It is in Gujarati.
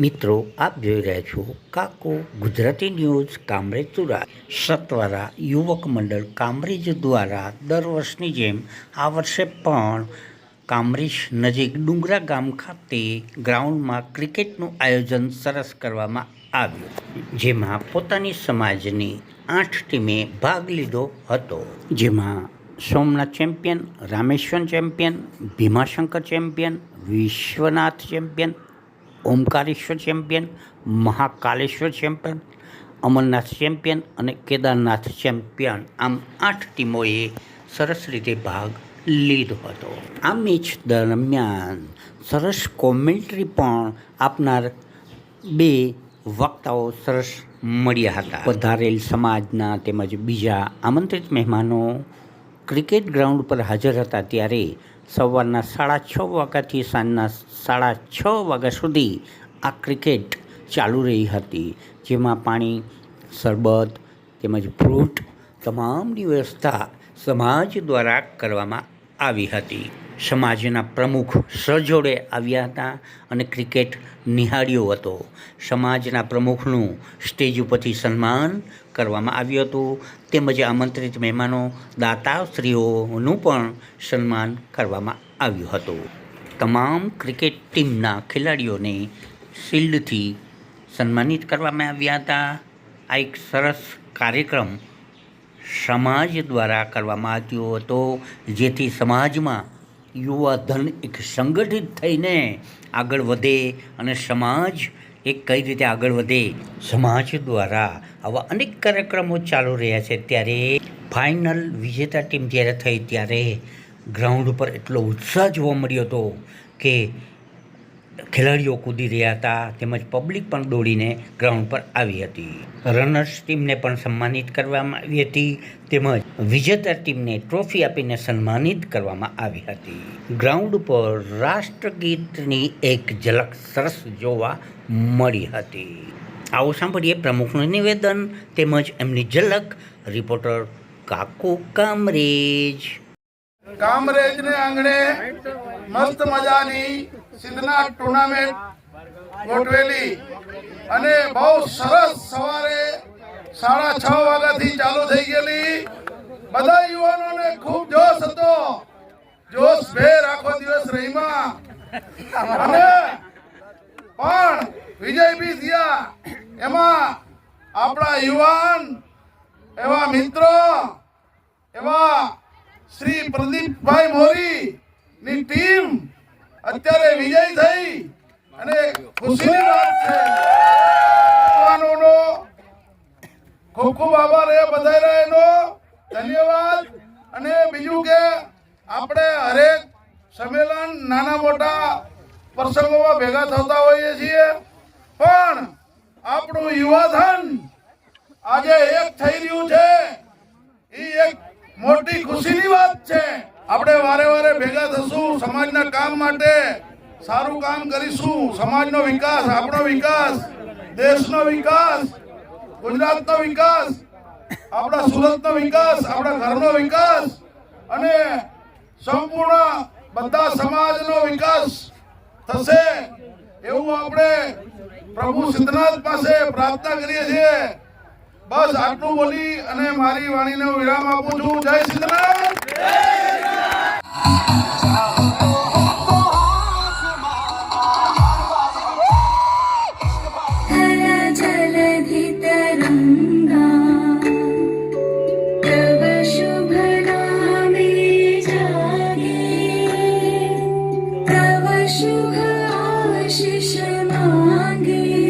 મિત્રો, આપ જોઈ રહ્યા છો કાકો ગુજરાતી ન્યૂઝ કામરેજ સુરત. સત્વરા યુવક મંડળ કામરેજ દ્વારા દર વર્ષની જેમ આ વર્ષે પણ કામરેજ નજીક ડુંગરા ગામ ખાતે ગ્રાઉન્ડમાં ક્રિકેટનું આયોજન સરસ કરવામાં આવ્યું, જેમાં પોતાની સમાજની 8 ટીમે ભાગ લીધો હતો. જેમાં Somnath champion, Rameshwar champion, Bhimashankar champion, Vishwanath champion, Omkareshwar champion, Mahakaleshwar champion, Amarnath champion અને કેદારનાથ ચેમ્પિયન, આમ 8 ટીમોએ સરસ રીતે ભાગ લીધો હતો. આ મેચ દરમિયાન સરસ કોમેન્ટ્રી પણ આપનાર 2 વક્તાઓ સરસ મળ્યા હતા. પધારેલ સમાજના તેમજ બીજા આમંત્રિત મહેમાનો ક્રિકેટ ગ્રાઉન્ડ પર હાજર હતા, ત્યારે સવારના 6:30 વાગ્યાથી સાંજના 6:30 વાગ્યા સુધી આ ક્રિકેટ ચાલુ રહી હતી, જેમાં પાણી, શરબત તેમજ ફ્રૂટ તમામની વ્યવસ્થા સમાજ દ્વારા કરવામાં આવી હતી. સમાજના પ્રમુખ સહજોડે આવ્યા હતા અને ક્રિકેટ નિહાળ્યો હતો. સમાજના પ્રમુખનું સ્ટેજ ઉપરથી સન્માન કરવામાં આવ્યું હતું, તેમજ આમંત્રિત મહેમાનો, દાતાશ્રીઓનું પણ સન્માન કરવામાં આવ્યું હતું. તમામ ક્રિકેટ ટીમના ખેલાડીઓને શિલ્ડથી સન્માનિત કરવામાં આવ્યા હતા. આ એક સરસ કાર્યક્રમ સમાજ દ્વારા કરવામાં આવ્યો હતો, જેથી સમાજમાં યુવાધન એક સંગઠિત થઈને આગળ વધે અને સમાજ એક કઈ રીતે આગળ વધે. સમાજ દ્વારા આવા અનેક કાર્યક્રમો ચાલુ રહ્યા છે, ત્યારે ફાઇનલ વિજેતા ટીમ જ્યારે થઈ ત્યારે ગ્રાઉન્ડ ઉપર એટલો ઉત્સાહ જોવા મળ્યો હતો કે ખેલાડીઓ કૂદી રહ્યા હતા, તેમજ પબ્લિક પણ દોડીને ગ્રાઉન્ડ પર આવી હતી. રનર્સ ટીમને પણ સન્માનિત કરવામાં આવી હતી, તેમજ વિજેતા ટીમને ટ્રોફી આપીને સન્માનિત કરવામાં આવી હતી. ગ્રાઉન્ડ પર રાષ્ટ્રગીતની એક ઝલક સરસ જોવા મળી હતી. આવો સાંભળીએ પ્રમુખનું નિવેદન તેમજ એમની ઝલક. રિપોર્ટર કાકો કામરેજ. કામરેજને આંગણે મસ્ત મજાની સિદ્ધનાથ ટુર્નામેન્ટ ગોઠવેલી અને બહુ સરસ સવારે 6:30 વાગ્યાથી ચાલુ થઈ ગયેલી. બધા યુવાનોને ખૂબ જોશ હતો, જોશભેર આખો દિવસ રહીમાં અને પણ વિજય બી થયા. એમાં આપણા યુવાન એવા મિત્રો એવા શ્રી પ્રદીપભાઈ મોરી ની ટીમ અત્યારે વિજય થઈ અને ખુશીની વાત છે. યુવાનોનો ખૂબ ખૂબ આભાર, એ બધાય એનો ધન્યવાદ. અને બીજું કે આપણે હરેક સંમેલન નાના મોટા પ્રસંગોમાં ભેગા થતા હોઈએ છીએ, પણ આપણું યુવાધન આજે એક થઈ રહ્યું છે, એ એક મોટી ખુશીની વાત છે. આપણે વારે વારે ભેગા થશું, સમાજના કામ માટે સારું કામ કરીશું. સમાજનો વિકાસ, આપણો વિકાસ, દેશનો વિકાસ, ગુજરાતનો વિકાસ, આપણા સુરતનો વિકાસ, આપણા ઘરનો વિકાસ અને સંપૂર્ણ બધા સમાજનો વિકાસ થશે એવું આપણે પ્રભુ સિદ્ધનાથ પાસે પ્રાર્થના કરીએ છીએ. બસ આટલું બોલી અને મારી વાણીને વિરામ આપું છું. જય સિદ્ધનાથ. शुभ आशीष मांगे